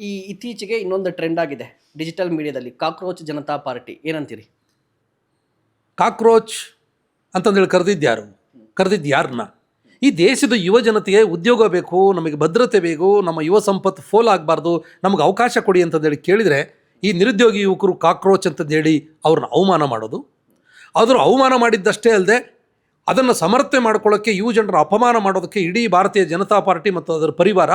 ಈ ಇತ್ತೀಚೆಗೆ ಇನ್ನೊಂದು ಟ್ರೆಂಡ್ ಆಗಿದೆ ಡಿಜಿಟಲ್ ಮೀಡಿಯಾದಲ್ಲಿ, ಕಾಕ್ರೋಚ್ ಜನತಾ ಪಾರ್ಟಿ, ಏನಂತೀರಿ? ಕಾಕ್ರೋಚ್ ಅಂತಂದೇಳಿ ಕರೆದಿದ್ದು ಯಾರನ್ನ? ಈ ದೇಶದ ಯುವ ಜನತೆಗೆ ಉದ್ಯೋಗ ಬೇಕು, ನಮಗೆ ಭದ್ರತೆ ಬೇಕು, ನಮ್ಮ ಯುವ ಸಂಪತ್ತು ಫೋಲ್ ಆಗಬಾರ್ದು, ನಮಗೆ ಅವಕಾಶ ಕೊಡಿ ಅಂತಂದೇಳಿ ಕೇಳಿದರೆ ಈ ನಿರುದ್ಯೋಗಿ ಯುವಕರು ಕಾಕ್ರೋಚ್ ಅಂತಂದೇಳಿ ಅವ್ರನ್ನ ಅವಮಾನ ಮಾಡೋದು, ಅದರ ಅವಮಾನ ಮಾಡಿದ್ದಷ್ಟೇ ಅಲ್ಲದೆ ಅದನ್ನು ಸಮರ್ಥನೆ ಮಾಡ್ಕೊಳ್ಳೋಕ್ಕೆ ಯುವ ಜನರ ಅಪಮಾನ ಮಾಡೋದಕ್ಕೆ ಇಡೀ ಭಾರತೀಯ ಜನತಾ ಪಾರ್ಟಿ ಮತ್ತು ಅದರ ಪರಿವಾರ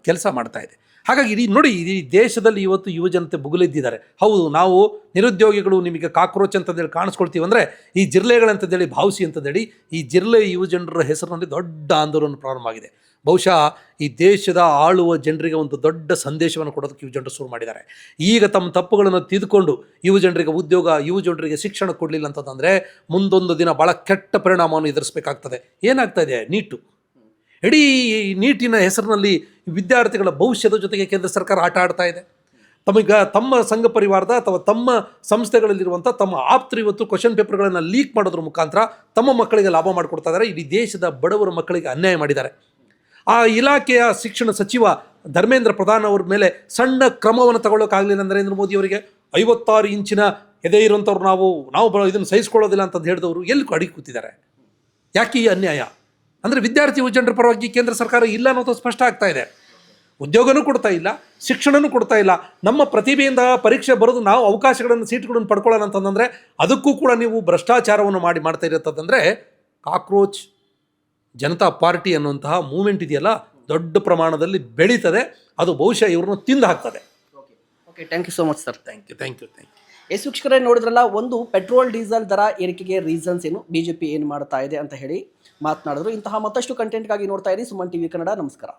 ಕೆಲಸ ಮಾಡ್ತಾ ಇದೆ. ಹಾಗಾಗಿ ನೋಡಿ, ಈ ದೇಶದಲ್ಲಿ ಇವತ್ತು ಯುವ ಜನತೆ ಬುಗುಲಿದ್ದಿದ್ದಾರೆ. ಹೌದು, ನಾವು ನಿರುದ್ಯೋಗಿಗಳು ನಿಮಗೆ ಕಾಕ್ರೋಚ್ ಅಂತಂದೇಳಿ ಕಾಣಿಸ್ಕೊಳ್ತೀವಿ ಅಂದರೆ ಈ ಜಿರ್ಲೆಗಳಂತಂದೇಳಿ ಭಾವಿಸಿ ಅಂತಂದೇಳಿ ಈ ಜಿರ್ಲೆ ಯುವ ಜನರ ಹೆಸರಿನಲ್ಲಿ ದೊಡ್ಡ ಆಂದೋಲನ ಪ್ರಾರಂಭ ಆಗಿದೆ. ಬಹುಶಃ ಈ ದೇಶದ ಆಳುವ ಜನರಿಗೆ ಒಂದು ದೊಡ್ಡ ಸಂದೇಶವನ್ನು ಕೊಡೋದಕ್ಕೆ ಯುವ ಜನರು ಶುರು ಮಾಡಿದ್ದಾರೆ. ಈಗ ತಮ್ಮ ತಪ್ಪುಗಳನ್ನು ತಿದ್ದುಕೊಂಡು ಯುವ ಜನರಿಗೆ ಉದ್ಯೋಗ, ಯುವ ಜನರಿಗೆ ಶಿಕ್ಷಣ ಕೊಡಲಿಲ್ಲ ಅಂತಂದರೆ ಮುಂದೊಂದು ದಿನ ಭಾಳ ಕೆಟ್ಟ ಪರಿಣಾಮವನ್ನು ಎದುರಿಸಬೇಕಾಗ್ತದೆ. ಏನಾಗ್ತಾ ಇದೆ? ಇಡೀ ನೀಟಿನ ಹೆಸರಿನಲ್ಲಿ ವಿದ್ಯಾರ್ಥಿಗಳ ಭವಿಷ್ಯದ ಜೊತೆಗೆ ಕೇಂದ್ರ ಸರ್ಕಾರ ಆಟ ಆಡ್ತಾ ಇದೆ. ತಮ್ಮ ಸಂಘ ಪರಿವಾರದ ಅಥವಾ ತಮ್ಮ ಸಂಸ್ಥೆಗಳಲ್ಲಿರುವಂಥ ತಮ್ಮ ಆಪ್ತರು ಇವತ್ತು ಕ್ವಶನ್ ಪೇಪರ್ಗಳನ್ನು ಲೀಕ್ ಮಾಡೋದ್ರ ಮುಖಾಂತರ ತಮ್ಮ ಮಕ್ಕಳಿಗೆ ಲಾಭ ಮಾಡಿಕೊಡ್ತಾ ಇದ್ದಾರೆ. ಇಡೀ ದೇಶದ ಬಡವರ ಮಕ್ಕಳಿಗೆ ಅನ್ಯಾಯ ಮಾಡಿದ್ದಾರೆ. ಆ ಇಲಾಖೆಯ ಶಿಕ್ಷಣ ಸಚಿವ ಧರ್ಮೇಂದ್ರ ಪ್ರಧಾನ್ ಅವ್ರ ಮೇಲೆ ಸಣ್ಣ ಕ್ರಮವನ್ನು ತಗೊಳ್ಳೋಕ್ಕಾಗಲಿಲ್ಲ ನರೇಂದ್ರ ಮೋದಿ ಅವರಿಗೆ. 56 ಇಂಚಿನ ಎದೆ ಇರುವಂಥವ್ರು ನಾವು ಇದನ್ನು ಸಹಿಸ್ಕೊಳ್ಳೋದಿಲ್ಲ ಅಂತ ಹೇಳಿದವರು ಎಲ್ಲಿ ಅಡಿಗೆ ಕೂತಿದ್ದಾರೆ? ಯಾಕೆ ಈ ಅನ್ಯಾಯ? ಅಂದರೆ ವಿದ್ಯಾರ್ಥಿ ಯುವ ಜನರ ಪರವಾಗಿ ಕೇಂದ್ರ ಸರ್ಕಾರ ಇಲ್ಲ ಅನ್ನೋದು ಸ್ಪಷ್ಟ ಆಗ್ತಾ ಇದೆ. ಉದ್ಯೋಗನೂ ಕೊಡ್ತಾ ಇಲ್ಲ, ಶಿಕ್ಷಣನೂ ಕೊಡ್ತಾ ಇಲ್ಲ. ನಮ್ಮ ಪ್ರತಿಭೆಯಿಂದ ಪರೀಕ್ಷೆ ಬರೋದು, ನಾವು ಅವಕಾಶಗಳನ್ನು ಸೀಟ್ಗಳನ್ನು ಪಡ್ಕೊಳ್ಳೋಣ ಅಂತಂದರೆ ಅದಕ್ಕೂ ಕೂಡ ನೀವು ಭ್ರಷ್ಟಾಚಾರವನ್ನು ಮಾಡ್ತಾ ಇರುತ್ತದಂದರೆ ಕಾಕ್ರೋಚ್ ಜನತಾ ಪಾರ್ಟಿ ಅನ್ನುವಂತಹ ಮೂವ್ಮೆಂಟ್ ಇದೆಯಲ್ಲ, ದೊಡ್ಡ ಪ್ರಮಾಣದಲ್ಲಿ ಬೆಳೀತದೆ. ಅದು ಬಹುಶಃ ಇವ್ರನ್ನ ತಿಂದು ಹಾಕ್ತದೆ. Okay, thank you so much sir. Thank you. Yes ವೀಕ್ಷಕರೇ, ನೋಡಿದ್ರಲ್ಲ, ಒಂದು ಪೆಟ್ರೋಲ್ ಡೀಸೆಲ್ ದರ ಏರಿಕೆಗೆ ರೀಸನ್ಸ್ ಏನು, BJP ಏನು ಮಾಡ್ತಾ ಇದೆ ಅಂತ ಹೇಳಿ ಮಾತನಾಡಿದ್ರು. ಇಂತಹ ಮತ್ತಷ್ಟು ಕಂಟೆಂಟ್ಗಾಗಿ ನೋಡ್ತಾ ಇರಿ ಸುಮನ್ TV ಕನ್ನಡ. ನಮಸ್ಕಾರ.